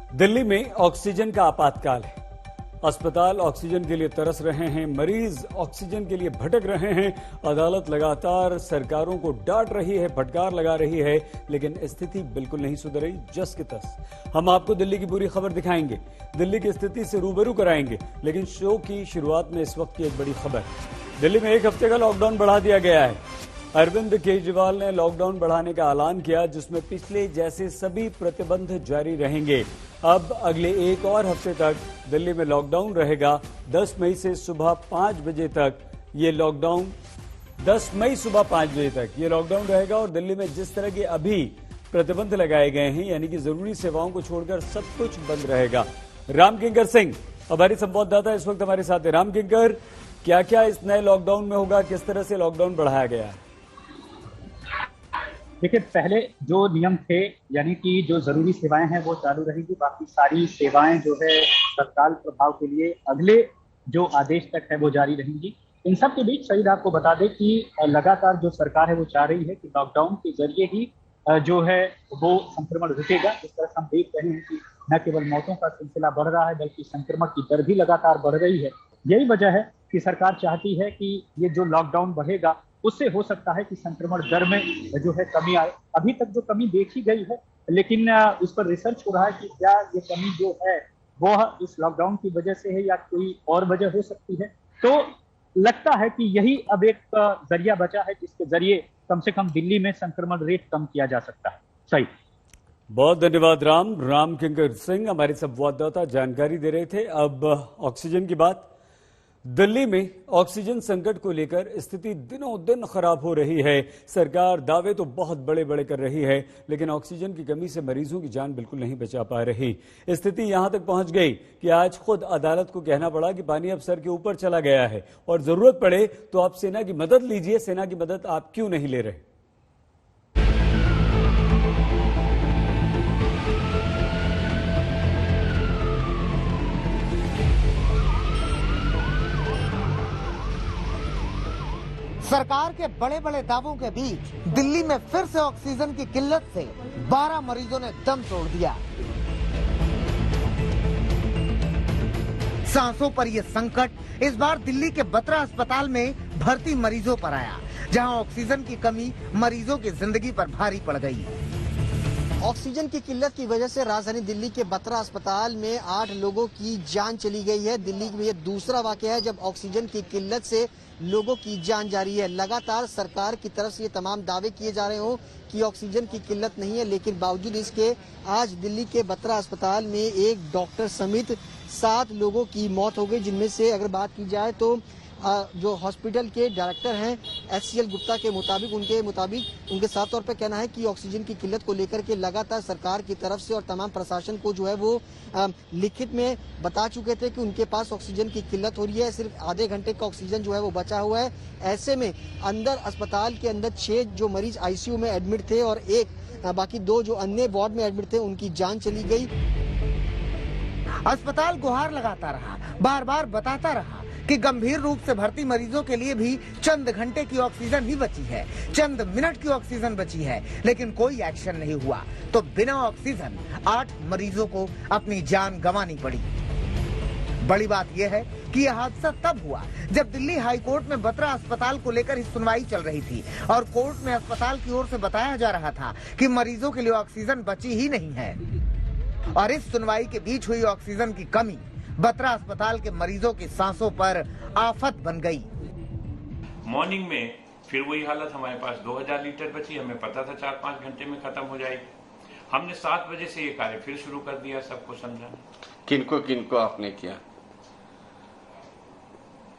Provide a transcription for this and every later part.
दिल्ली में ऑक्सीजन का आपातकाल है। अस्पताल ऑक्सीजन के लिए तरस रहे हैं, मरीज ऑक्सीजन के लिए भटक रहे हैं। अदालत लगातार सरकारों को डांट रही है, फटकार लगा रही है, लेकिन स्थिति बिल्कुल नहीं सुधर रही, जस के तस। हम आपको दिल्ली की पूरी खबर दिखाएंगे, दिल्ली की स्थिति से रूबरू कराएंगे, लेकिन शो की शुरुआत में इस वक्त की एक बड़ी खबर। दिल्ली में 1 हफ्ते का लॉकडाउन बढ़ा दिया गया है। अरविंद केजरीवाल ने लॉकडाउन बढ़ाने का ऐलान किया, जिसमें पिछले जैसे सभी प्रतिबंध जारी रहेंगे। अब अगले 1 और हफ्ते तक दिल्ली में लॉकडाउन रहेगा। 10 मई से सुबह 5 बजे तक ये लॉकडाउन 10 मई सुबह 5 बजे तक ये लॉकडाउन रहेगा। और दिल्ली में जिस तरह के अभी प्रतिबंध लगाए गए हैं, यानी कि जरूरी सेवाओं को छोड़कर सब कुछ बंद रहेगा। राम किंकर सिंह हमारे संवाददाता इस वक्त हमारे साथ है। राम किंकर, क्या क्या इस नए लॉकडाउन में होगा, किस तरह से लॉकडाउन बढ़ाया गया है? देखिए, पहले जो नियम थे, यानी कि जो जरूरी सेवाएं हैं वो चालू रहेंगी, बाकी सारी सेवाएं जो है तत्काल प्रभाव के लिए अगले जो आदेश तक है वो जारी रहेंगी। इन सब के बीच शहीद आपको बता दें कि लगातार जो सरकार है वो चाह रही है कि लॉकडाउन के जरिए ही जो है वो संक्रमण रुकेगा। जिस तरह से हम देख रहे हैं कि न केवल मौतों का सिलसिला बढ़ रहा है, बल्कि संक्रमण की दर भी लगातार बढ़ रही है। यही वजह है कि सरकार चाहती है कि ये जो लॉकडाउन बढ़ेगा उससे हो सकता है कि संक्रमण दर में जो है कमी आए। अभी तक जो कमी देखी गई है, लेकिन उस पर रिसर्च हो रहा है कि क्या ये कमी जो है वो इस लॉकडाउन की वजह से है या कोई और वजह हो सकती है। तो लगता है कि यही अब एक जरिया बचा है जिसके जरिए कम से कम दिल्ली में संक्रमण रेट कम किया जा सकता है। सही, बहुत धन्यवाद राम किंकर सिंह हमारे संवाददाता जानकारी दे रहे थे। अब ऑक्सीजन की बात। दिल्ली में ऑक्सीजन संकट को लेकर स्थिति दिनों दिन खराब हो रही है। सरकार दावे तो बहुत बड़े बड़े कर रही है, लेकिन ऑक्सीजन की कमी से मरीजों की जान बिल्कुल नहीं बचा पा रही। स्थिति यहां तक पहुंच गई कि आज खुद अदालत को कहना पड़ा कि पानी अब सर के ऊपर चला गया है और जरूरत पड़े तो आप सेना की मदद लीजिए। सेना की मदद आप क्यों नहीं ले रहे? सरकार के बड़े बड़े दावों के बीच दिल्ली में फिर से ऑक्सीजन की किल्लत से 12 मरीजों ने दम तोड़ दिया। सांसों पर यह संकट इस बार दिल्ली के बत्रा अस्पताल में भर्ती मरीजों पर आया, जहां ऑक्सीजन की कमी मरीजों की जिंदगी पर भारी पड़ गई। ऑक्सीजन की किल्लत की वजह से राजधानी दिल्ली के बत्रा अस्पताल में 8 लोगों की जान चली गई है। दिल्ली में यह दूसरा वाकया है जब ऑक्सीजन की किल्लत से लोगों की जान जा रही है। लगातार सरकार की तरफ से ये तमाम दावे किए जा रहे हो कि ऑक्सीजन की किल्लत नहीं है, लेकिन बावजूद इसके आज दिल्ली के बत्रा अस्पताल में एक डॉक्टर समेत 7 लोगों की मौत हो गई, जिनमें से अगर बात की जाए तो जो हॉस्पिटल के डायरेक्टर हैं HCL गुप्ता के मुताबिक उनके साफ तौर पर कहना है कि ऑक्सीजन की किल्लत को लेकर के लगातार सरकार की तरफ से और तमाम प्रशासन को जो है वो लिखित में बता चुके थे कि उनके पास ऑक्सीजन की किल्लत हो रही है। सिर्फ आधे घंटे का ऑक्सीजन जो है वो बचा हुआ है। ऐसे में अंदर अस्पताल के अंदर 6 जो मरीज ICU में एडमिट थे और बाकी 2 जो अन्य वार्ड में एडमिट थे उनकी जान चली गई। अस्पताल गुहार लगाता रहा, बार बार बताता रहा कि गंभीर रूप से भर्ती मरीजों के लिए भी चंद घंटे की ऑक्सीजन ही बची है, चंद मिनट की ऑक्सीजन बची है, लेकिन कोई एक्शन नहीं हुआ। तो बिना ऑक्सीजन 8 मरीजों को अपनी जान गंवानी पड़ी। बड़ी बात यह है कि यह हादसा तब हुआ जब दिल्ली हाई कोर्ट में बत्रा अस्पताल को लेकर ही सुनवाई चल रही थी और कोर्ट में अस्पताल की ओर से बताया जा रहा था कि मरीजों के लिए ऑक्सीजन बची ही नहीं है। और इस सुनवाई के बीच हुई ऑक्सीजन की कमी बत्रा अस्पताल के मरीजों की सांसों पर आफत बन गई। मॉर्निंग में फिर वही हालत, हमारे पास 2000 लीटर बची। हमें पता था 4-5 घंटे में खत्म हो जाएगी। हमने 7 बजे से ये कार्य फिर शुरू कर दिया, सबको समझाना। किनको आपने किया?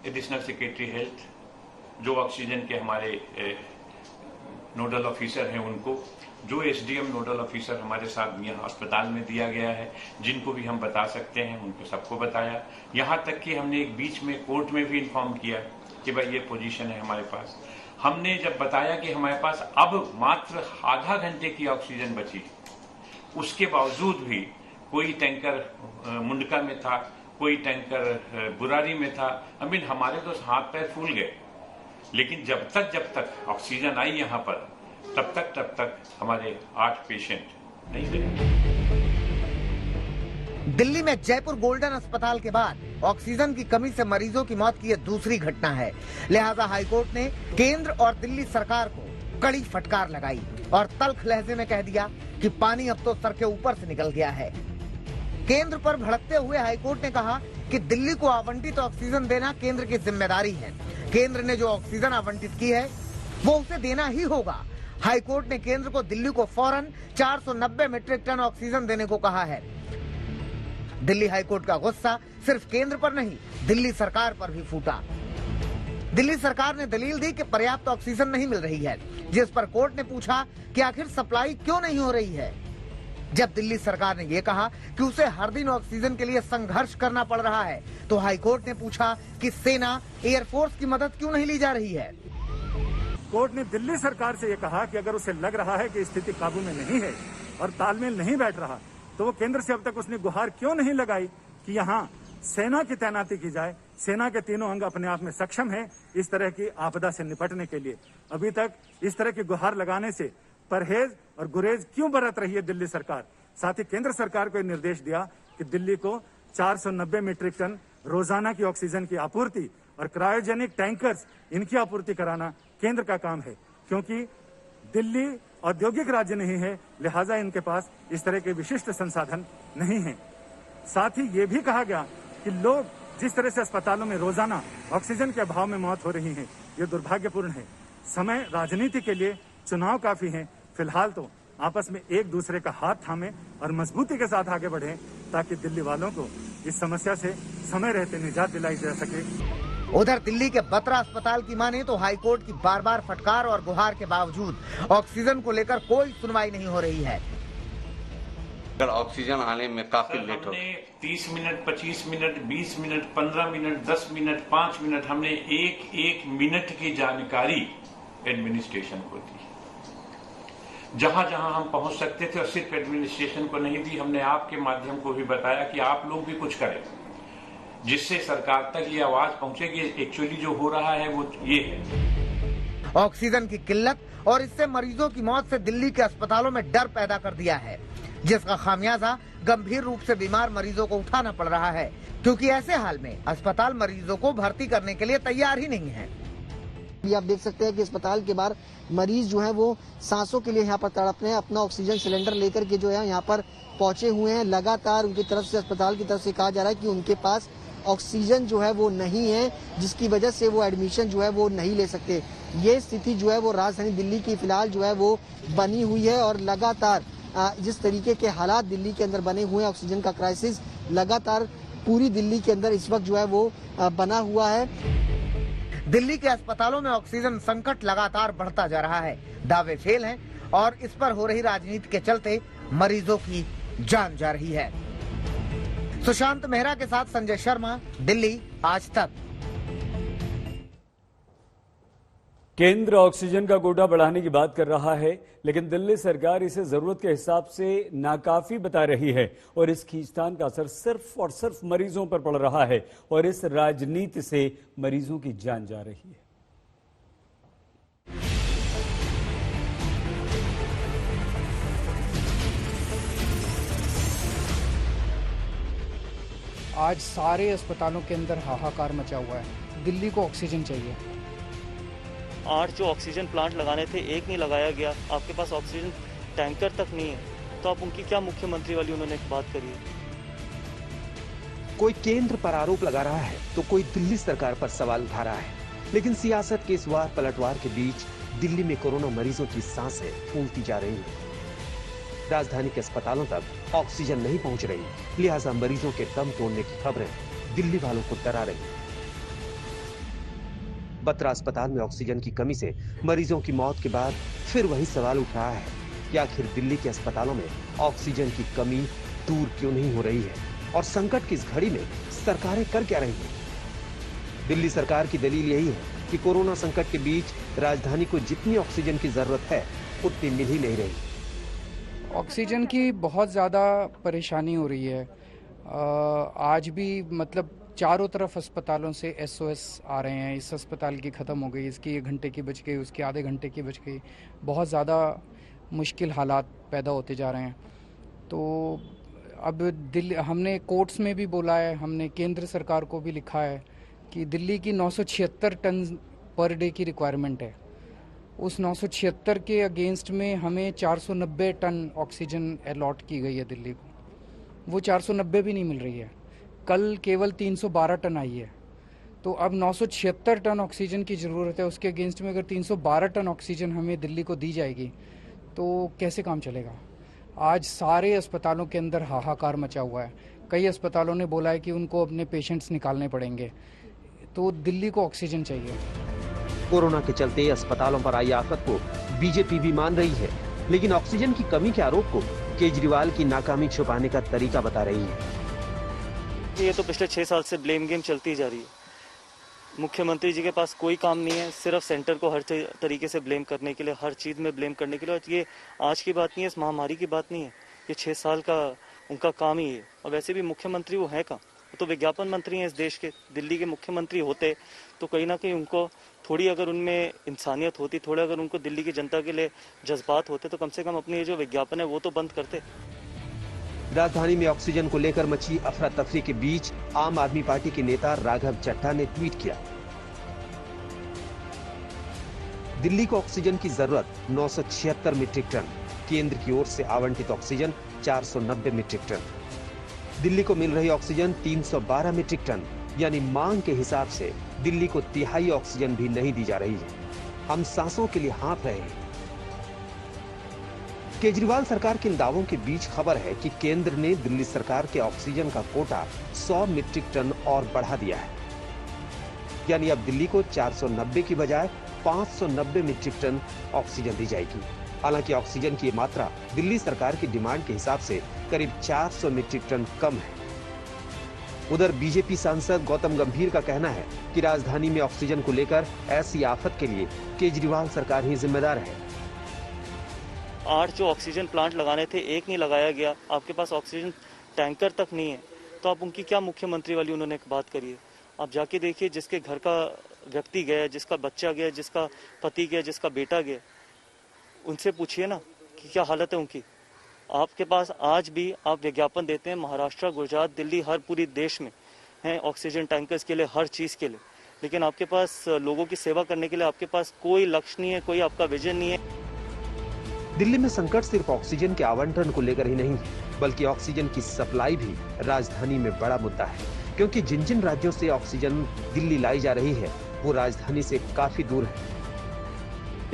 एडिशनल सेक्रेटरी हेल्थ, जो ऑक्सीजन के हमारे नोडल ऑफिसर हैं उनको, जो SDM नोडल ऑफिसर हमारे साथ यहाँ अस्पताल में दिया गया है, जिनको भी हम बता सकते हैं उनको सबको बताया। यहाँ तक कि हमने एक बीच में कोर्ट में भी इन्फॉर्म किया कि भाई ये पोजीशन है हमारे पास। हमने जब बताया कि हमारे पास अब मात्र आधा घंटे की ऑक्सीजन बची, उसके बावजूद भी कोई टैंकर मुंडका में था, कोई टैंकर बुरारी में था। हमारे तो हाथ पैर फूल गए। लेकिन जब तक ऑक्सीजन आई यहाँ पर, तब तक हमारे 8 पेशेंट नहीं गए। दिल्ली में जयपुर गोल्डन अस्पताल के बाद ऑक्सीजन की कमी से मरीजों की मौत की यह दूसरी घटना है। लिहाजा हाईकोर्ट ने केंद्र और दिल्ली सरकार को कड़ी फटकार लगाई और तल्ख लहजे में कह दिया कि पानी अब तो सर के ऊपर से निकल गया है। केंद्र पर भड़कते हुए हाईकोर्ट ने कहा कि दिल्ली को आवंटित ऑक्सीजन देना केंद्र की जिम्मेदारी है। केंद्र ने जो ऑक्सीजन आवंटित की है वो उसे देना ही होगा। हाईकोर्ट ने केंद्र को दिल्ली को फौरन 490 मीट्रिक टन ऑक्सीजन देने को कहा है। दिल्ली हाईकोर्ट का गुस्सा सिर्फ केंद्र पर नहीं, दिल्ली सरकार पर भी फूटा। दिल्ली सरकार ने दलील दी कि पर्याप्त ऑक्सीजन नहीं मिल रही है, जिस पर कोर्ट ने पूछा कि आखिर सप्लाई क्यों नहीं हो रही है। जब दिल्ली सरकार ने यह कहा कि उसे हर दिन ऑक्सीजन के लिए संघर्ष करना पड़ रहा है, तो हाईकोर्ट ने पूछा कि सेना, एयरफोर्स की मदद क्यों नहीं ली जा रही है। कोर्ट ने दिल्ली सरकार से यह कहा कि अगर उसे लग रहा है कि स्थिति काबू में नहीं है और तालमेल नहीं बैठ रहा, तो वो केंद्र से अब तक उसने गुहार क्यों नहीं लगाई कि यहाँ सेना की तैनाती की जाए। सेना के तीनों अंग अपने आप में सक्षम हैं इस तरह की आपदा से निपटने के लिए। अभी तक इस तरह की गुहार लगाने से परहेज और गुरेज क्यों बरत रही है दिल्ली सरकार। साथ ही केंद्र सरकार को निर्देश दिया कि दिल्ली को 490 मीट्रिक टन रोजाना की ऑक्सीजन की आपूर्ति और क्रायोजेनिक टैंकर्स इनकी आपूर्ति कराना केंद्र का काम है, क्योंकि दिल्ली औद्योगिक राज्य नहीं है, लिहाजा इनके पास इस तरह के विशिष्ट संसाधन नहीं है। साथ ही ये भी कहा गया कि लोग जिस तरह से अस्पतालों में रोजाना ऑक्सीजन के अभाव में मौत हो रही है, ये दुर्भाग्यपूर्ण है। समय राजनीति के लिए चुनाव काफी है। फिलहाल तो आपस में एक दूसरे का हाथ थामे और मजबूती के साथ आगे बढ़े, ताकि दिल्ली वालों को इस समस्या से समय रहते निजात दिलाई जा सके। उधर दिल्ली के बत्रा अस्पताल की माने तो हाईकोर्ट की बार बार फटकार और गुहार के बावजूद ऑक्सीजन को लेकर कोई सुनवाई नहीं हो रही है। ऑक्सीजन आने में काफी लेट हो, 30 minute, 25 minute, 20 minute, 15 minute, 10 minute, 5 minute, हमने एक मिनट की जानकारी एडमिनिस्ट्रेशन को दी। जहां जहां हम पहुंच सकते थे, और सिर्फ एडमिनिस्ट्रेशन को नहीं दी, हमने आपके माध्यम को भी बताया कि आप लोग भी कुछ करें, जिससे सरकार तक ये आवाज पहुंचे कि एक्चुअली जो हो रहा है वो ये है। ऑक्सीजन की किल्लत और इससे मरीजों की मौत से दिल्ली के अस्पतालों में डर पैदा कर दिया है, जिसका खामियाजा गंभीर रूप से बीमार मरीजों को उठाना पड़ रहा है, क्योंकि ऐसे हाल में अस्पताल मरीजों को भर्ती करने के लिए तैयार ही नहीं है। ये आप देख सकते हैं कि अस्पताल के बाहर मरीज जो है वो सांसों के लिए यहाँ पर तड़प रहे हैं। अपना ऑक्सीजन सिलेंडर लेकर के जो है यहाँ पर पहुंचे हुए हैं। लगातार उनकी तरफ से, अस्पताल की तरफ से कहा जा रहा है कि उनके पास ऑक्सीजन जो है वो नहीं है, जिसकी वजह से वो एडमिशन जो है वो नहीं ले सकते। ये स्थिति जो है वो राजधानी दिल्ली की फिलहाल जो है वो बनी हुई है और लगातार जिस तरीके के हालात दिल्ली के अंदर बने हुए हैं, ऑक्सीजन का क्राइसिस लगातार पूरी दिल्ली के अंदर इस वक्त जो है वो बना हुआ है। दिल्ली के अस्पतालों में ऑक्सीजन संकट लगातार बढ़ता जा रहा है। दावे फेल हैं और इस पर हो रही राजनीति के चलते मरीजों की जान जा रही है। सुशांत मेहरा के साथ संजय शर्मा, दिल्ली आज तक। केंद्र ऑक्सीजन का कोटा बढ़ाने की बात कर रहा है, लेकिन दिल्ली सरकार इसे जरूरत के हिसाब से नाकाफी बता रही है और इस खींचतान का असर सिर्फ और सिर्फ मरीजों पर पड़ रहा है और इस राजनीति से मरीजों की जान जा रही है। आज सारे अस्पतालों के अंदर हाहाकार मचा हुआ है। दिल्ली को ऑक्सीजन चाहिए। 8 जो ऑक्सीजन प्लांट लगाने थे, एक नहीं लगाया गया। आपके पास ऑक्सीजन टैंकर तक नहीं है, तो आप उनकी क्या मुख्यमंत्री वाली उन्होंने बात करी है। कोई केंद्र पर आरोप लगा रहा है तो कोई दिल्ली सरकार पर सवाल उठा रहा है, लेकिन सियासत के इस वार पलटवार के बीच दिल्ली में कोरोना मरीजों की सांसें फूलती जा रही हैं। राजधानी के अस्पतालों तक ऑक्सीजन नहीं पहुंच रही, लिहाजा मरीजों के दम तोड़ने की खबरें दिल्ली वालों को डरा रही हैं। बत्रा अस्पताल में ऑक्सीजन की कमी से मरीजों की मौत के बाद फिर वही सवाल उठ रहा है कि आखिर दिल्ली के अस्पतालों में ऑक्सीजन की कमी दूर क्यों नहीं हो रही है और संकट की इस घड़ी में सरकारें कर क्या रही हैं। दिल्ली सरकार की दलील यही है कि कोरोना संकट के बीच राजधानी को जितनी ऑक्सीजन की जरूरत है उतनी मिल ही नहीं रही। ऑक्सीजन की बहुत ज़्यादा परेशानी हो रही है। आज भी मतलब चारों तरफ अस्पतालों से SOS आ रहे हैं। इस अस्पताल की ख़त्म हो गई, इसकी 1 घंटे की बच गई, उसकी आधे घंटे की बच गई। बहुत ज़्यादा मुश्किल हालात पैदा होते जा रहे हैं। तो अब दिल्ली, हमने कोर्ट्स में भी बोला है, हमने केंद्र सरकार को भी लिखा है कि दिल्ली की 976 टन पर डे की रिक्वायरमेंट है। उस 976 के अगेंस्ट में हमें 490 टन ऑक्सीजन अलॉट की गई है दिल्ली को, वो 490 भी नहीं मिल रही है। कल केवल 312 टन आई है, तो अब 976 टन ऑक्सीजन की ज़रूरत है। उसके अगेंस्ट में अगर 312 टन ऑक्सीजन हमें दिल्ली को दी जाएगी तो कैसे काम चलेगा। आज सारे अस्पतालों के अंदर हाहाकार मचा हुआ है। कई अस्पतालों ने बोला है कि उनको अपने पेशेंट्स निकालने पड़ेंगे, तो दिल्ली को ऑक्सीजन चाहिए। कोरोना के चलते अस्पतालों पर आई आफत को बीजेपी भी मान रही है, लेकिन ऑक्सीजन की कमी के आरोप को केजरीवाल की नाकामी छुपाने का तरीका बता रही है। ये तो पिछले 6 साल से ब्लेम गेम चलती जा रही है। मुख्यमंत्री जी के पास कोई काम नहीं है, सिर्फ सेंटर को हर तरीके से ब्लेम करने के लिए, हर चीज़ में ब्लेम करने के लिए। और ये आज की बात नहीं है, इस महामारी की बात नहीं है, ये 6 साल का उनका काम ही है। और वैसे भी मुख्यमंत्री वो है कहाँ, वो तो विज्ञापन मंत्री हैं इस देश के। दिल्ली के मुख्यमंत्री होते तो कहीं ना कहीं उनको थोड़ी अगर उनमें इंसानियत होती, थोड़ा अगर उनको दिल्ली की जनता के लिए जज्बात होते, तो कम से कम अपनी ये जो विज्ञापन है वो तो बंद करते। राजधानी में ऑक्सीजन को लेकर मची अफरा तफरी के बीच आम आदमी पार्टी के नेता राघव चड्ढा ने ट्वीट किया, दिल्ली को ऑक्सीजन की जरूरत 976 मीट्रिक टन, केंद्र की ओर से आवंटित ऑक्सीजन 490 मीट्रिक टन। दिल्ली को मिल रही ऑक्सीजन 312 मीट्रिक टन, यानी मांग के हिसाब से दिल्ली को तिहाई ऑक्सीजन भी नहीं दी जा रही है। हम सांसों के लिए हाँफ रहे हैं। केजरीवाल सरकार के इन दावों के बीच खबर है कि केंद्र ने दिल्ली सरकार के ऑक्सीजन का कोटा 100 मीट्रिक टन और बढ़ा दिया है, यानी अब दिल्ली को 490 की बजाय 590 मीट्रिक टन ऑक्सीजन दी जाएगी। हालांकि ऑक्सीजन की मात्रा दिल्ली सरकार की डिमांड के हिसाब से करीब 400 मीट्रिक टन कम है। उधर बीजेपी सांसद गौतम गंभीर का कहना है कि राजधानी में ऑक्सीजन को लेकर ऐसी आफत के लिए केजरीवाल सरकार ही जिम्मेदार है। 8 जो ऑक्सीजन प्लांट लगाने थे, एक नहीं लगाया गया। आपके पास ऑक्सीजन टैंकर तक नहीं है, तो आप उनकी क्या मुख्यमंत्री वाली उन्होंने एक बात करी है। आप जाके देखिए, जिसके घर का व्यक्ति गया, जिसका बच्चा गया, जिसका पति गया, जिसका बेटा गया, उनसे पूछिए ना कि क्या हालत है उनकी। आपके पास आज भी आप विज्ञापन देते हैं, महाराष्ट्र, गुजरात, दिल्ली, हर पूरी देश में हैं ऑक्सीजन टैंकर्स के लिए, हर चीज़ के लिए, लेकिन आपके पास लोगों की सेवा करने के लिए आपके पास कोई लक्ष्य नहीं है, कोई आपका विजन नहीं है। दिल्ली में संकट सिर्फ ऑक्सीजन के आवंटन को लेकर ही नहीं है, बल्कि ऑक्सीजन की सप्लाई भी राजधानी में बड़ा मुद्दा है, क्योंकि जिन जिन राज्यों से ऑक्सीजन दिल्ली लाई जा रही है वो राजधानी से काफी दूर है।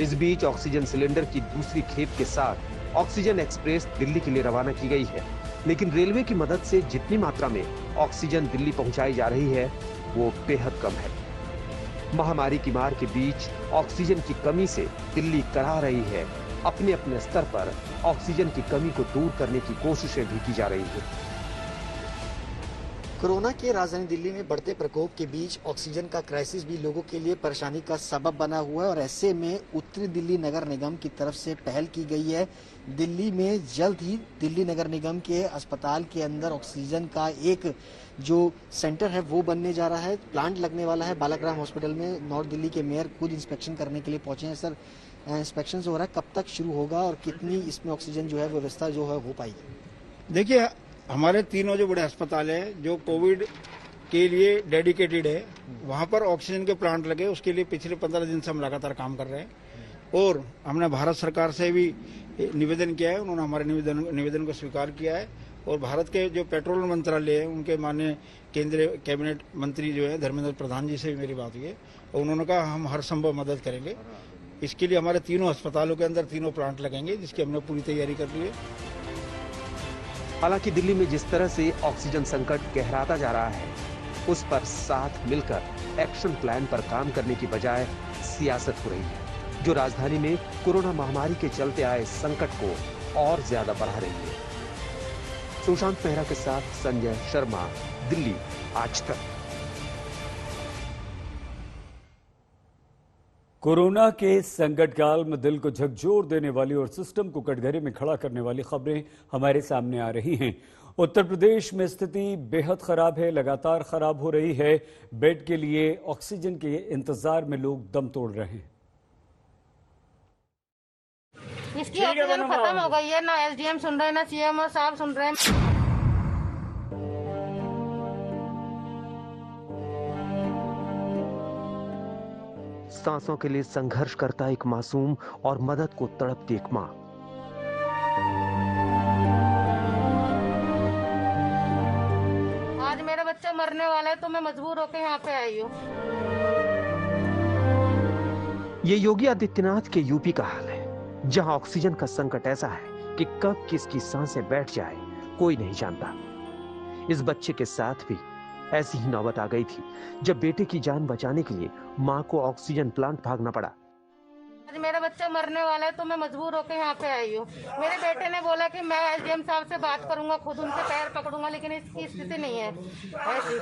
इस बीच ऑक्सीजन सिलेंडर की दूसरी खेप के साथ ऑक्सीजन एक्सप्रेस दिल्ली के लिए रवाना की गई है, लेकिन रेलवे की मदद से जितनी मात्रा में ऑक्सीजन दिल्ली पहुंचाई जा रही है वो बेहद कम है। महामारी की मार के बीच ऑक्सीजन की कमी से दिल्ली करा रही है अपने अपने स्तर पर ऑक्सीजन की कमी को दूर करने की कोशिशें भी की जा रही है। कोरोना के राजधानी दिल्ली में बढ़ते प्रकोप के बीच ऑक्सीजन का क्राइसिस भी लोगों के लिए परेशानी का सबब बना हुआ है और ऐसे में उत्तरी दिल्ली नगर निगम की तरफ से पहल की गई है। दिल्ली में जल्द ही दिल्ली नगर निगम के अस्पताल के अंदर ऑक्सीजन का एक जो सेंटर है वो बनने जा रहा है, प्लांट लगने वाला है बालाग्राम हॉस्पिटल में। नॉर्थ दिल्ली के मेयर खुद इंस्पेक्शन करने के लिए पहुंचे हैं। सर, इंस्पेक्शन हो रहा है, कब तक शुरू होगा और कितनी इसमें ऑक्सीजन जो है व्यवस्था जो है हो पाएगी? देखिए, हमारे तीनों जो बड़े अस्पताल हैं जो कोविड के लिए डेडिकेटेड है, वहां पर ऑक्सीजन के प्लांट लगे, उसके लिए पिछले 15 दिन से हम लगातार काम कर रहे हैं और हमने भारत सरकार से भी निवेदन किया है। उन्होंने हमारे निवेदन को स्वीकार किया है और भारत के जो पेट्रोलियम मंत्रालय है उनके माननीय केंद्रीय कैबिनेट मंत्री जो है धर्मेंद्र प्रधान जी से भी मेरी बात हुई है और उन्होंने कहा हम हर संभव मदद करेंगे। इसके लिए हमारे तीनों अस्पतालों के अंदर तीनों प्लांट लगेंगे, जिसकी हमने पूरी तैयारी कर ली है। हालांकि दिल्ली में जिस तरह से ऑक्सीजन संकट गहराता जा रहा है, उस पर साथ मिलकर एक्शन प्लान पर काम करने की बजाय सियासत हो रही है, जो राजधानी में कोरोना महामारी के चलते आए संकट को और ज्यादा बढ़ा रही है। सुशांत मेहरा के साथ संजय शर्मा, दिल्ली आज तक। कोरोना के संकट काल में दिल को झकझोर देने वाली और सिस्टम को कटघरे में खड़ा करने वाली खबरें हमारे सामने आ रही हैं। उत्तर प्रदेश में स्थिति बेहद खराब है, लगातार खराब हो रही है। बेड के लिए ऑक्सीजन के इंतजार में लोग दम तोड़ रहे हैं। इसकी ऑक्सीजन खत्म हो गई है, ना एसडीएम सुन रहे हैं, ना सीएम साहब सुन रहे हैं। सांसों के लिए संघर्ष करता एक मासूम और मदद को तड़पती एक मां। आज मेरा बच्चा मरने वाला है तो मैं मजबूर होकर यहाँ पे आई हूँ। ये योगी आदित्यनाथ के यूपी का हाल है, जहां ऑक्सीजन का संकट ऐसा है कि कब किसकी सांसें बैठ जाए कोई नहीं जानता। इस बच्चे के साथ भी ऐसी ही नौबत आ गई थी जब बेटे की जान बचाने के लिए मां को ऑक्सीजन प्लांट भागना पड़ा। आज मेरा बच्चा मरने वाला है तो मैं मजबूर होकर यहाँ पे आई हूँ। मेरे बेटे ने बोला कि मैं एसडीएम साहब से बात करूंगा, खुद उनके पैर पकड़ूंगा, लेकिन इसकी स्थिति नहीं है ऐसी।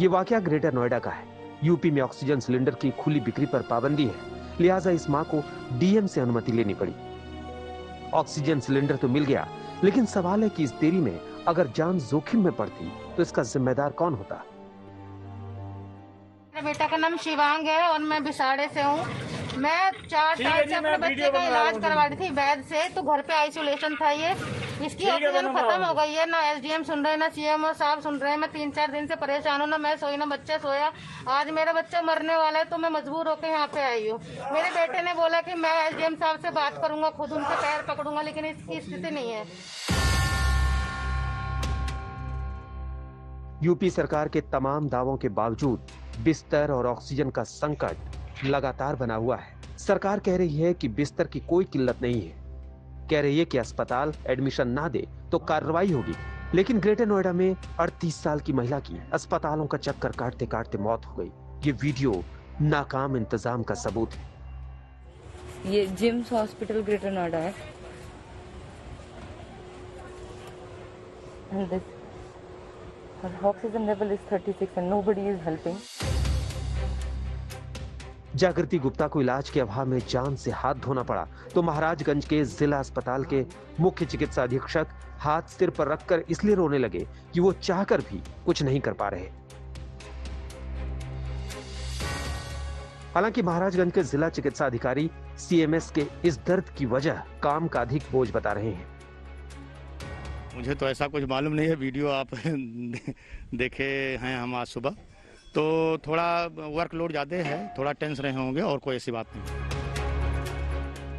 ये वाकया ग्रेटर नोएडा का है। यूपी में ऑक्सीजन सिलेंडर की खुली बिक्री पर पाबंदी है, लिहाजा इस मां को डीएम से अनुमति लेनी पड़ी। ऑक्सीजन सिलेंडर तो मिल गया, लेकिन सवाल है कि इस देरी में अगर जान जोखिम में पड़ती तो इसका जिम्मेदार कौन होता। मेरे बेटा का नाम शिवांग है और मैं बिसाड़े से हूँ। मैं 4 साल से अपने बच्चे का इलाज करवा रही थी वैद्य से, तो घर पे आइसोलेशन था। ये इसकी ऑक्सीजन खत्म हो गई है, ना एसडीएम सुन रहे हैं, ना सीएमओ साहब सुन रहे हैं। मैं 3-4 दिन से परेशान हूँ, ना मैं सोई ना बच्चा सोया। आज मेरा बच्चा मरने वाला है तो मैं मजबूर होकर यहाँ पे आई हूँ। मेरे बेटे ने बोला कि मैं एसडीएम साहब से बात करूंगा, खुद उनके पैर पकड़ूंगा, लेकिन इसकी स्थिति नहीं है। यूपी सरकार के तमाम दावों के बावजूद बिस्तर और ऑक्सीजन का संकट लगातार बना हुआ है। सरकार कह रही है कि बिस्तर की कोई किल्लत नहीं है, कह रही है कि अस्पताल एडमिशन ना दे तो कार्रवाई होगी। लेकिन ग्रेटर नोएडा में 38 साल की महिला की अस्पतालों का चक्कर काटते काटते मौत हो गई। ये वीडियो नाकाम इंतजाम का सबूत है। ये जिम्स हॉस्पिटल ग्रेटर नोएडा है। And this, her oxygen level is 36 and nobody is helping. जागृति गुप्ता को इलाज के अभाव में जान से हाथ धोना पड़ा तो महाराजगंज के जिला अस्पताल के मुख्य चिकित्सा अधीक्षक हाथ सिर पर रखकर इसलिए रोने लगे कि वो चाहकर भी कुछ नहीं कर पा रहे। हालांकि महाराजगंज के जिला चिकित्सा अधिकारी सीएमएस के इस दर्द की वजह काम का अधिक बोझ बता रहे हैं। मुझे तो ऐसा कुछ मालूम नहीं है, वीडियो आप देखे हैं हम आज सुबह, तो थोड़ा वर्कलोड ज्यादा है, थोड़ा टेंस रहे होंगे और कोई ऐसी बात नहीं।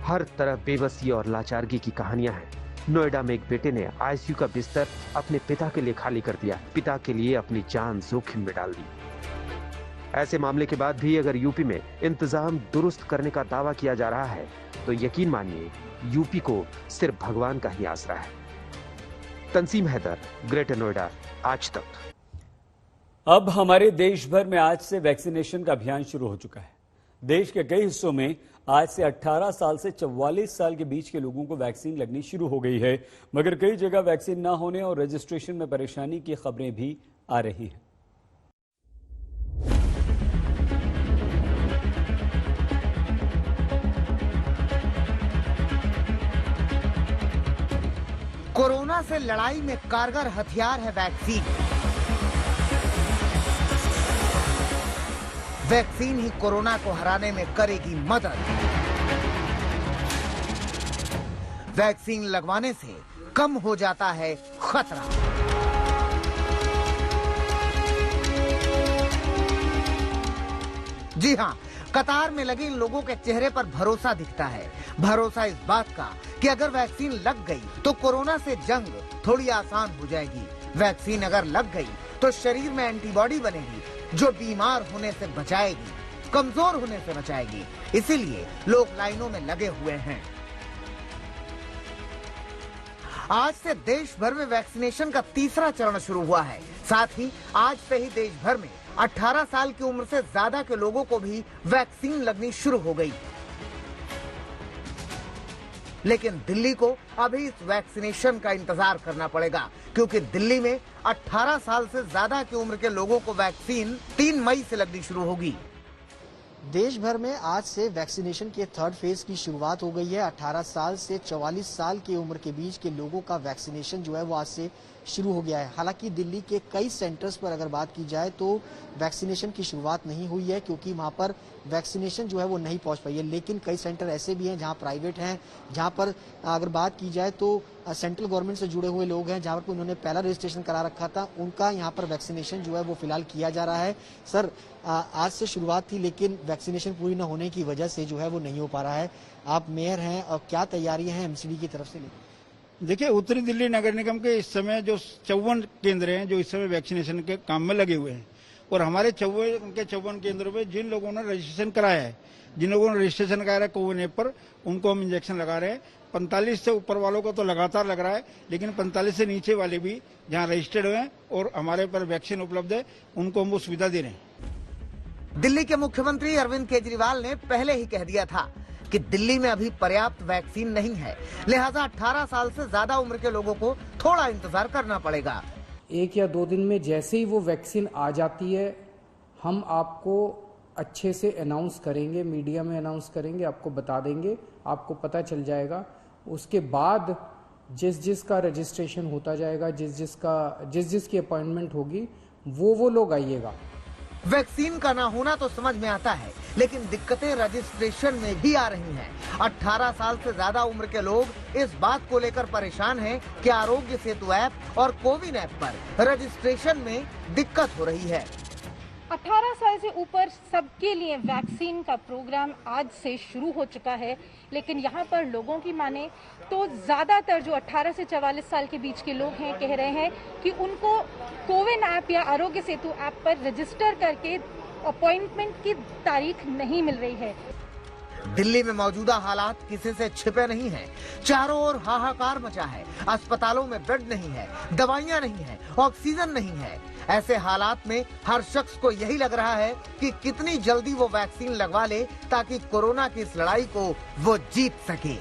हर तरफ बेबसी और लाचारगी की कहानियां हैं। नोएडा में एक बेटे ने आईसीयू का बिस्तर अपने पिता के लिए खाली कर दिया, पिता के लिए अपनी जान जोखिम में डाल दी। ऐसे मामले के बाद भी अगर यूपी में इंतजाम दुरुस्त करने का दावा किया जा रहा है तो यकीन मानिए यूपी को सिर्फ भगवान का ही आसरा है। तंसीम हैदर, ग्रेटर नोएडा, आज तक। अब हमारे देश भर में आज से वैक्सीनेशन का अभियान शुरू हो चुका है। देश के कई हिस्सों में आज से 18 साल से 44 साल के बीच के लोगों को वैक्सीन लगनी शुरू हो गई है, मगर कई जगह वैक्सीन न होने और रजिस्ट्रेशन में परेशानी की खबरें भी आ रही हैं। कोरोना से लड़ाई में कारगर हथियार है वैक्सीन। वैक्सीन ही कोरोना को हराने में करेगी मदद। वैक्सीन लगवाने से कम हो जाता है खतरा। जी हां, कतार में लगे इन लोगों के चेहरे पर भरोसा दिखता है। भरोसा इस बात का कि अगर वैक्सीन लग गई तो कोरोना से जंग थोड़ी आसान हो जाएगी। वैक्सीन अगर लग गई तो शरीर में एंटीबॉडी बनेगी जो बीमार होने से बचाएगी, कमजोर होने से बचाएगी। इसीलिए लोग लाइनों में लगे हुए हैं। आज से देश भर में वैक्सीनेशन का तीसरा चरण शुरू हुआ है। साथ ही आज से ही देश भर में 18 साल की उम्र से ज्यादा के लोगों को भी वैक्सीन लगनी शुरू हो गई। लेकिन दिल्ली को अभी इस वैक्सीनेशन का इंतजार करना पड़ेगा, क्योंकि दिल्ली में 18 साल से ज्यादा की उम्र के लोगों को वैक्सीन 3 मई से लगनी शुरू होगी। देश भर में आज से वैक्सीनेशन के थर्ड फेज की शुरुआत हो गई है। 18 साल से 44 साल की उम्र के बीच के लोगों का वैक्सीनेशन जो है वो आज से शुरू हो गया है। हालांकि दिल्ली के कई सेंटर्स पर अगर बात की जाए तो वैक्सीनेशन की शुरुआत नहीं हुई है, क्योंकि वहां पर वैक्सीनेशन जो है वो नहीं पहुंच पाई है। लेकिन कई सेंटर ऐसे भी हैं जहां प्राइवेट हैं, जहां पर अगर बात की जाए तो सेंट्रल गवर्नमेंट से जुड़े हुए लोग हैं, जहां पर उन्होंने पहला रजिस्ट्रेशन करा रखा था, उनका यहां पर वैक्सीनेशन जो है वो फिलहाल किया जा रहा है। सर, आज से शुरुआत थी लेकिन वैक्सीनेशन पूरी न होने की वजह से जो है वो नहीं हो पा रहा है। आप मेयर हैं और क्या तैयारियां हैं एमसीडी की तरफ से? देखिए, उत्तरी दिल्ली नगर निगम के इस समय जो 54 केंद्र हैं जो इस समय वैक्सीनेशन के काम में लगे हुए हैं, और हमारे 54 केंद्रों में जिन लोगों ने रजिस्ट्रेशन कराया है, जिन लोगों ने रजिस्ट्रेशन कराया है कोविन ऐप पर, उनको हम इंजेक्शन लगा रहे हैं। 45 से ऊपर वालों को तो लगातार लग रहा है, लेकिन 45 से नीचे वाले भी जहां रजिस्टर्ड हैं और हमारे पर वैक्सीन उपलब्ध है, उनको हम वो सुविधा दे रहे हैं। दिल्ली के मुख्यमंत्री अरविंद केजरीवाल ने पहले ही कह दिया था कि दिल्ली में अभी पर्याप्त वैक्सीन नहीं है, लिहाजा 18 साल से ज्यादा उम्र के लोगों को थोड़ा इंतजार करना पड़ेगा। 1 या 2 दिन में जैसे ही वो वैक्सीन आ जाती है, हम आपको अच्छे से अनाउंस करेंगे, मीडिया में अनाउंस करेंगे, आपको बता देंगे, आपको पता चल जाएगा। उसके बाद जिस का रजिस्ट्रेशन होता जाएगा, जिस की अपॉइंटमेंट होगी, वो लोग आइएगा। वैक्सीन का ना होना तो समझ में आता है, लेकिन दिक्कतें रजिस्ट्रेशन में भी आ रही हैं। 18 साल से ज्यादा उम्र के लोग इस बात को लेकर परेशान हैं कि आरोग्य सेतु ऐप और कोविन ऐप पर रजिस्ट्रेशन में दिक्कत हो रही है। 18 साल से ऊपर सबके लिए वैक्सीन का प्रोग्राम आज से शुरू हो चुका है, लेकिन यहाँ पर लोगों की माने तो ज्यादातर जो 18 से 44 साल के बीच के लोग हैं कह रहे हैं कि उनको कोविन ऐप या आरोग्य सेतु ऐप पर रजिस्टर करके अपॉइंटमेंट की तारीख नहीं मिल रही है। दिल्ली में मौजूदा हालात किसी से छिपे नहीं हैं। चारों ओर हाहाकार मचा है। अस्पतालों में बेड नहीं है, दवाइयां नहीं है, ऑक्सीजन नहीं है। ऐसे हालात में हर शख्स को यही लग रहा है कि कितनी जल्दी वो वैक्सीन लगवा ले ताकि कोरोना की इस लड़ाई को वो जीत सके।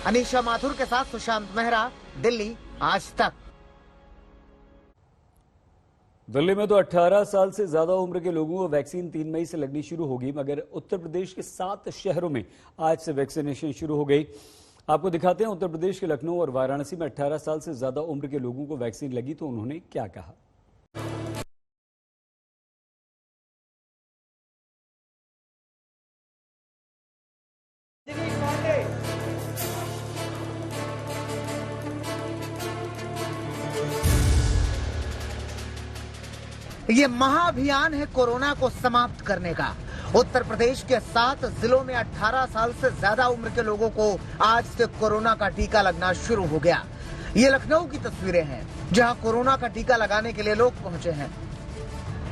अनीशा माथुर के साथ सुशांत मेहरा, दिल्ली आज तक। दिल्ली में तो 18 साल से ज्यादा उम्र के लोगों को वैक्सीन 3 मई से लगनी शुरू होगी, मगर उत्तर प्रदेश के 7 शहरों में आज से वैक्सीनेशन शुरू हो गई। आपको दिखाते हैं उत्तर प्रदेश के लखनऊ और वाराणसी में 18 साल से ज्यादा उम्र के लोगों को वैक्सीन लगी तो उन्होंने क्या कहा। ये महाअभियान है कोरोना को समाप्त करने का। उत्तर प्रदेश के 7 जिलों में 18 साल से ज्यादा उम्र के लोगों को आज से कोरोना का टीका लगना शुरू हो गया। ये लखनऊ की तस्वीरें हैं जहां कोरोना का टीका लगाने के लिए लोग पहुंचे हैं।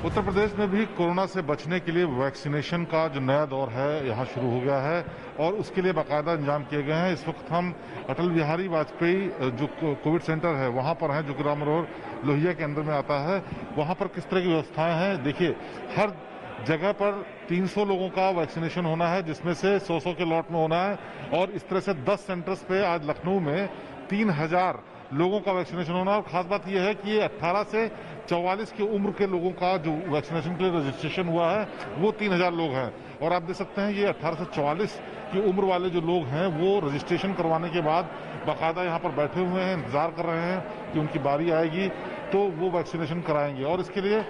उत्तर प्रदेश में भी कोरोना से बचने के लिए वैक्सीनेशन का जो नया दौर है यहाँ शुरू हो गया है और उसके लिए बाकायदा इंतजाम किए गए हैं। इस वक्त हम अटल बिहारी वाजपेयी जो कोविड सेंटर है वहाँ पर हैं, जो कि राम मनोहर लोहिया के अंदर में आता है। वहाँ पर किस तरह की व्यवस्थाएं हैं देखिए। हर जगह पर 300 लोगों का वैक्सीनेशन होना है, जिसमें से 100-100 के लॉट में होना है और इस तरह से 10 सेंटर्स पे आज लखनऊ में 3000 लोगों का वैक्सीनेशन होना है। और खास बात यह है कि ये 18 से 44 की उम्र के लोगों का जो वैक्सीनेशन के लिए रजिस्ट्रेशन हुआ है वो 3000 लोग हैं। और आप देख सकते हैं ये 18 से 44 की उम्र वाले जो लोग हैं वो रजिस्ट्रेशन करवाने के बाद बाकायदा यहाँ पर बैठे हुए हैं, इंतजार कर रहे हैं कि उनकी बारी आएगी तो वो वैक्सीनेशन कराएंगे। और इसके लिए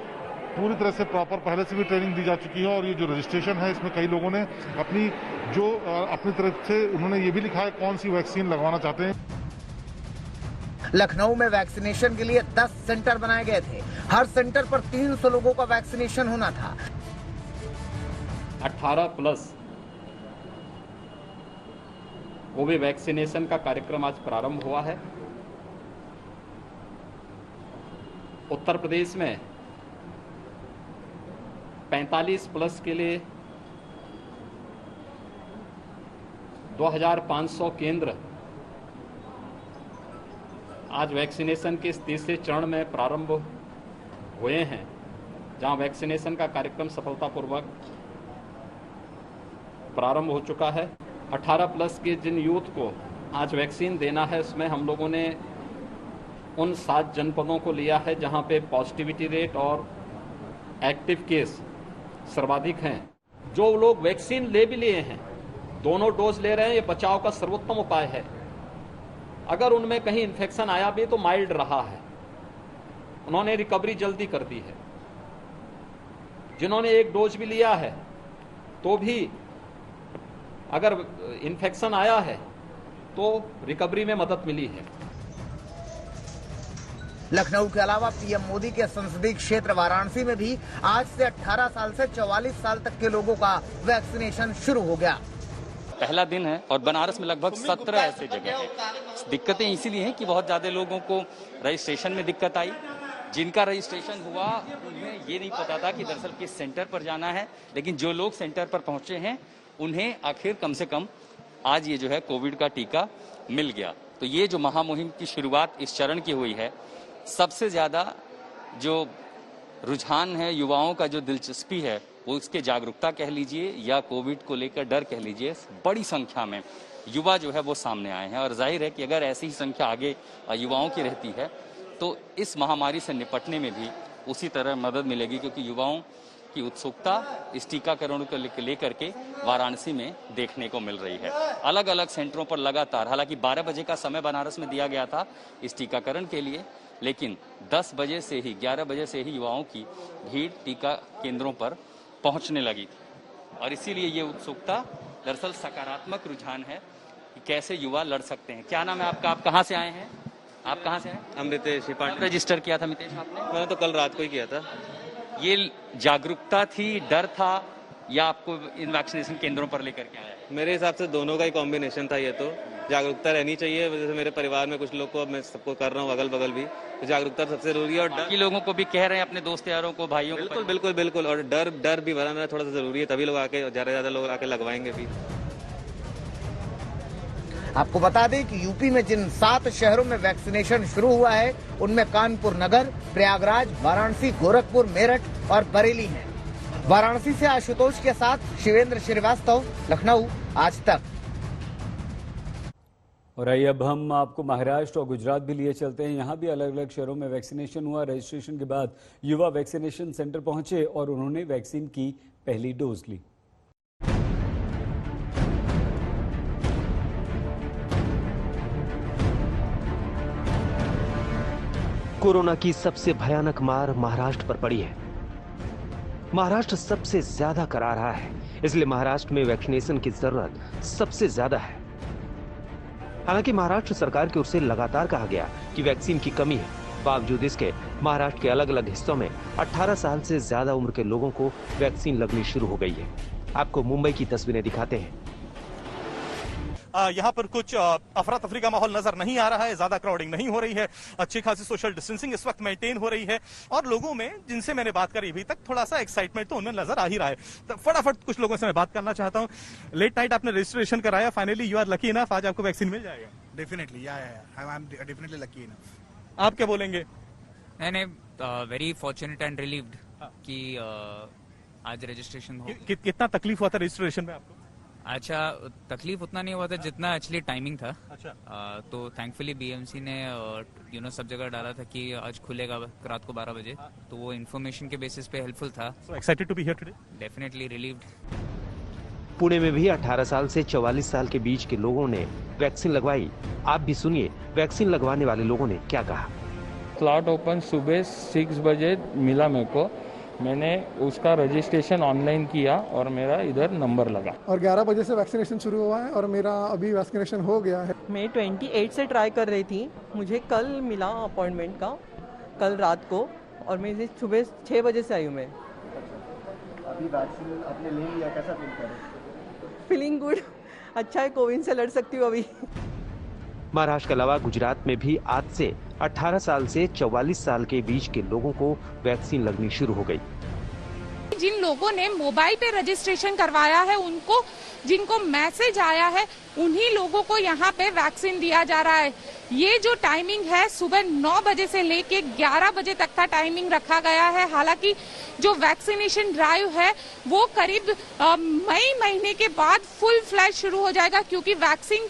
पूरी तरह से प्रॉपर पहले से भी ट्रेनिंग दी जा चुकी है। और ये जो रजिस्ट्रेशन है इसमें कई लोगों ने अपनी तरफ से उन्होंने ये भी लिखा है कौन सी वैक्सीन लगवाना चाहते हैं। लखनऊ में वैक्सीनेशन के लिए 10 सेंटर बनाए गए थे। हर सेंटर पर 300 लोगों का वैक्सीनेशन होना था। 18+ कोविड वैक्सीनेशन का कार्यक्रम आज प्रारंभ हुआ है। उत्तर प्रदेश में 45+ के लिए 2500 केंद्र आज वैक्सीनेशन के इस तीसरे चरण में प्रारंभ हुए हैं, जहां वैक्सीनेशन का कार्यक्रम सफलतापूर्वक प्रारंभ हो चुका है। 18+ के जिन यूथ को आज वैक्सीन देना है उसमें हम लोगों ने उन 7 जनपदों को लिया है जहां पे पॉजिटिविटी रेट और एक्टिव केस सर्वाधिक हैं। जो लोग वैक्सीन ले भी लिए हैं, दोनों डोज ले रहे हैं, ये बचाव का सर्वोत्तम उपाय है। अगर उनमें कहीं इन्फेक्शन आया भी तो माइल्ड रहा है, उन्होंने रिकवरी जल्दी कर दी है। जिन्होंने 1 डोज भी लिया है तो भी अगर इन्फेक्शन आया है तो रिकवरी में मदद मिली है। लखनऊ के अलावा पीएम मोदी के संसदीय क्षेत्र वाराणसी में भी आज से 18 साल से 44 साल तक के लोगों का वैक्सीनेशन शुरू हो गया। पहला दिन है और बनारस में लगभग 17 ऐसे जगह है। दिक्कतें इसीलिए हैं कि बहुत ज्यादा लोगों को रजिस्ट्रेशन में दिक्कत आई। जिनका रजिस्ट्रेशन हुआ उन्हें ये नहीं पता था कि दरअसल किस सेंटर पर जाना है, लेकिन जो लोग सेंटर पर पहुंचे हैं उन्हें आखिर कम से कम आज ये जो है कोविड का टीका मिल गया। तो ये जो महामुहिम की शुरुआत इस चरण की हुई है, सबसे ज्यादा जो रुझान है, युवाओं का जो दिलचस्पी है, वो इसके जागरूकता कह लीजिए या कोविड को लेकर डर कह लीजिए, बड़ी संख्या में युवा जो है वो सामने आए हैं। और जाहिर है कि अगर ऐसी ही संख्या आगे युवाओं की रहती है तो इस महामारी से निपटने में भी उसी तरह मदद मिलेगी, क्योंकि युवाओं की उत्सुकता इस टीकाकरण को लेकर के वाराणसी में देखने को मिल रही है। अलग अलग सेंटरों पर लगातार, हालांकि 12 बजे का समय बनारस में दिया गया था इस टीकाकरण के लिए, लेकिन 10 बजे से ही 11 बजे से ही युवाओं की भीड़ टीका केंद्रों पर पहुंचने लगी थी। और इसीलिए ये उत्सुकता दरअसल सकारात्मक रुझान है कि कैसे युवा लड़ सकते हैं। क्या नाम है आपका? आप कहाँ से आए हैं? आप कहाँ से आए? अमृतेश पांडे। रजिस्टर किया था मितेश आपने? मैंने तो कल रात को ही किया था। ये जागरूकता थी, डर था, या आपको इन वैक्सीनेशन केंद्रों पर लेकर के आया? मेरे हिसाब से दोनों का ही कॉम्बिनेशन था। ये तो जागरूकता रहनी चाहिए। जैसे मेरे परिवार में कुछ लोग को, मैं सबको कर रहा हूँ अगल बगल भी, तो जागरूकता सबसे जरूरी है। और बाकी लोगों को भी कह रहे हैं, अपने दोस्त यारों को, भाइयों को। बिल्कुल बिल्कुल बिल्कुल। और डर भी भराना थोड़ा सा जरूरी है, तभी लोग आके ज्यादा लोग आके लगवाएंगे भी। आपको बता दें कि यूपी में जिन 7 शहरों में वैक्सीनेशन शुरू हुआ है, उनमें कानपुर नगर, प्रयागराज, वाराणसी, गोरखपुर, मेरठ और बरेली हैं। वाराणसी से आशुतोष के साथ शिवेंद्र श्रीवास्तव, लखनऊ, आज तक। और आइए अब हम आपको महाराष्ट्र और गुजरात भी लिए चलते हैं। यहाँ भी अलग अलग शहरों में वैक्सीनेशन हुआ। रजिस्ट्रेशन के बाद युवा वैक्सीनेशन सेंटर पहुंचे और उन्होंने वैक्सीन की पहली डोज ली। कोरोना की सबसे भयानक मार महाराष्ट्र पर पड़ी है। महाराष्ट्र सबसे ज्यादा करा रहा है, इसलिए महाराष्ट्र में वैक्सीनेशन की जरूरत सबसे ज्यादा है। हालांकि महाराष्ट्र सरकार की ओर से लगातार कहा गया कि वैक्सीन की कमी है, बावजूद इसके महाराष्ट्र के अलग अलग हिस्सों में 18 साल से ज्यादा उम्र के लोगों को वैक्सीन लगनी शुरू हो गई है। आपको मुंबई की तस्वीरें दिखाते हैं। यहाँ पर कुछ अफरा तफरी का माहौल नजर नहीं आ रहा है, ज्यादा क्राउडिंग नहीं हो रही है, अच्छी खासी सोशल डिस्टेंसिंग इस वक्त मेंटेन हो रही है और लोगों में जिनसे मैंने बात करी अभी तक थोड़ा सा एक्साइटमेंट तो उनमें नजर आ ही रहा है। तो फटाफट कुछ लोगों से मैं बात करना चाहता हूँ। लेट नाइट आपने रजिस्ट्रेशन कराया, finally you are lucky enough, आज आपको वैक्सीन मिल जाएगा? Definitely I am definitely lucky enough. आप क्या बोलेंगे? नहीं, वेरी फॉर्चुनेट एंड रिलीव्ड कि आज रजिस्ट्रेशन हो। कितना तकलीफ हुआ था रजिस्ट्रेशन में आपको? अच्छा, तकलीफ उतना नहीं हुआ था जितना एक्चुअली टाइमिंग था। अच्छा। तो थैंकफुली बीएमसी ने सब जगह डाला था कि आज खुलेगा रात को 12 बजे, तो वो इन्फॉर्मेशन के बेसिस पे हेल्पफुल था। So excited to be here today? Definitely relieved. Pune में भी 18 साल से 44 साल के बीच के लोगों ने वैक्सीन लगवाई। आप भी सुनिए वैक्सीन लगवाने वाले लोगों ने क्या कहा। स्लॉट ओपन सुबह 6 बजे मिला मेरे को, मैंने उसका रजिस्ट्रेशन ऑनलाइन किया और मेरा इधर नंबर लगा और 11 बजे से वैक्सीनेशन शुरू हुआ है और मेरा अभी वैक्सीनेशन हो गया है। मैं 28 से ट्राई कर रही थी, मुझे कल मिला अपॉइंटमेंट का, कल रात को, और मैं इसे सुबह 6 बजे से आई हूँ। मैं अभी वैक्सीन आपने ले लिया, कैसा फील कर रहे हैं? फीलिंग गुड, अच्छा है, कोविड से लड़ सकती हूँ अभी। महाराष्ट्र के अलावा गुजरात में भी आज से 18 साल से 44 साल के बीच के लोगों को वैक्सीन लगनी शुरू हो गई। जिन लोगों ने मोबाइल पे रजिस्ट्रेशन करवाया है, उनको जिनको मैसेज आया है, उन्हीं लोगों को यहाँ पे वैक्सीन दिया जा रहा है। ये जो टाइमिंग है सुबह 9 बजे से लेके 11 बजे तक का टाइमिंग रखा गया है। हालांकि जो वैक्सीनेशन ड्राइव है वो करीब मई महीने के बाद फुल फ्लैश शुरू हो जाएगा, क्योंकि वैक्सीन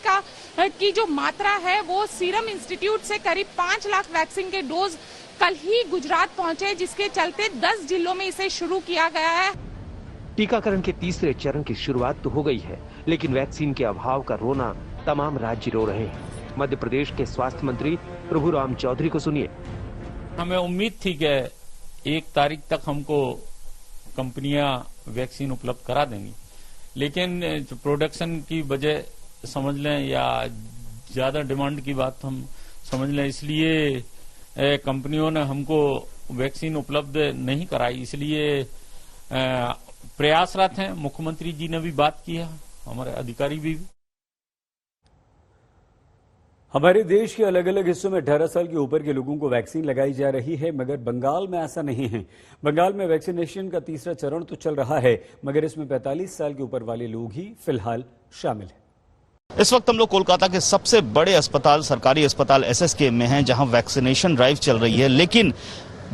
की जो मात्रा है वो सीरम इंस्टीट्यूट से करीब 5 लाख वैक्सीन के डोज कल ही गुजरात पहुंचे, जिसके चलते 10 जिलों में इसे शुरू किया गया है। टीकाकरण के तीसरे चरण की शुरुआत तो हो गई है, लेकिन वैक्सीन के अभाव का रोना तमाम राज्य रो रहे हैं। मध्य प्रदेश के स्वास्थ्य मंत्री प्रभुराम चौधरी को सुनिए। हमें उम्मीद थी कि 1 तारीख तक हमको कंपनियां वैक्सीन उपलब्ध करा देंगी, लेकिन प्रोडक्शन की वजह समझ लें या ज्यादा डिमांड की बात हम समझ लें, इसलिए कंपनियों ने हमको वैक्सीन उपलब्ध नहीं कराई, इसलिए प्रयासरत हैं। मुख्यमंत्री जी ने भी बात की है, हमारे अधिकारी भी। हमारे देश के अलग अलग हिस्सों में 18 साल के ऊपर के लोगों को वैक्सीन लगाई जा रही है, मगर बंगाल में ऐसा नहीं है। बंगाल में वैक्सीनेशन का तीसरा चरण तो चल रहा है, मगर इसमें 45 साल के ऊपर वाले लोग ही फिलहाल शामिल हैं। इस वक्त हम लोग कोलकाता के सबसे बड़े अस्पताल, सरकारी अस्पताल SSK में हैं, जहां वैक्सीनेशन ड्राइव चल रही है। लेकिन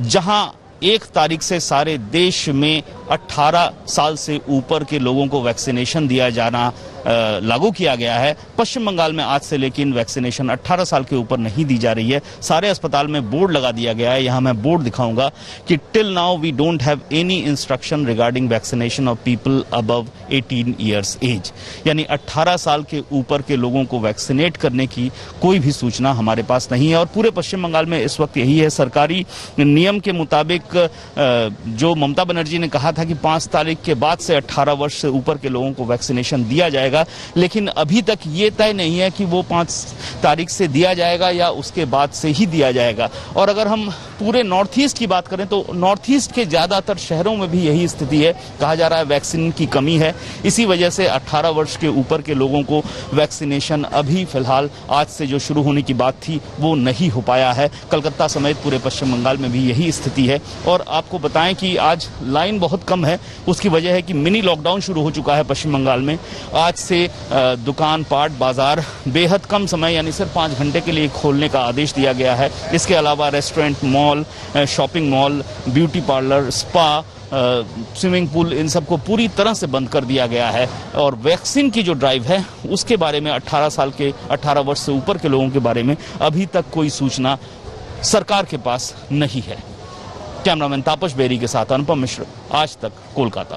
जहां 1 तारीख से सारे देश में 18 साल से ऊपर के लोगों को वैक्सीनेशन दिया जाना लागू किया गया है, पश्चिम बंगाल में आज से लेकिन वैक्सीनेशन 18 साल के ऊपर नहीं दी जा रही है। सारे अस्पताल में बोर्ड लगा दिया गया है। यहां मैं बोर्ड दिखाऊंगा कि till now we don't have any instruction regarding vaccination of people above 18 years age, यानी 18 साल के ऊपर के लोगों को वैक्सीनेट करने की कोई भी सूचना हमारे पास नहीं है। और पूरे पश्चिम बंगाल में इस वक्त यही है। सरकारी नियम के मुताबिक जो ममता बनर्जी ने कहा था कि 5 तारीख के बाद से 18 वर्ष से ऊपर के लोगों को वैक्सीनेशन दिया जाएगा, लेकिन अभी तक ये तय नहीं है कि वो 5 तारीख से दिया जाएगा या उसके बाद से ही दिया जाएगा। और अगर हम पूरे नॉर्थ ईस्ट की बात करें तो नॉर्थ ईस्ट के ज्यादातर शहरों में भी यही स्थिति है। कहा जा रहा है वैक्सीन की कमी है, इसी वजह से 18 वर्ष के ऊपर के लोगों को वैक्सीनेशन अभी फिलहाल आज से जो शुरू होने की बात थी वो नहीं हो पाया है। कलकत्ता समेत पूरे पश्चिम बंगाल में भी यही स्थिति है। और आपको बताएं कि आज लाइन बहुत कम है, उसकी वजह है कि मिनी लॉकडाउन शुरू हो चुका है पश्चिम बंगाल में। आज से दुकान, पाट, बाजार बेहद कम समय यानी सिर्फ 5 घंटे के लिए खोलने का आदेश दिया गया है। इसके अलावा restaurant, mall, shopping mall, beauty parlour, spa, swimming pool, इन सबको पूरी तरह से बंद कर दिया गया है। और वैक्सीन की जो ड्राइव है उसके बारे में 18 वर्ष से ऊपर के लोगों के बारे में अभी तक कोई सूचना सरकार के पास नहीं है। कैमरामैन तापस बेरी के साथ अनुपम मिश्र, आज तक, कोलकाता।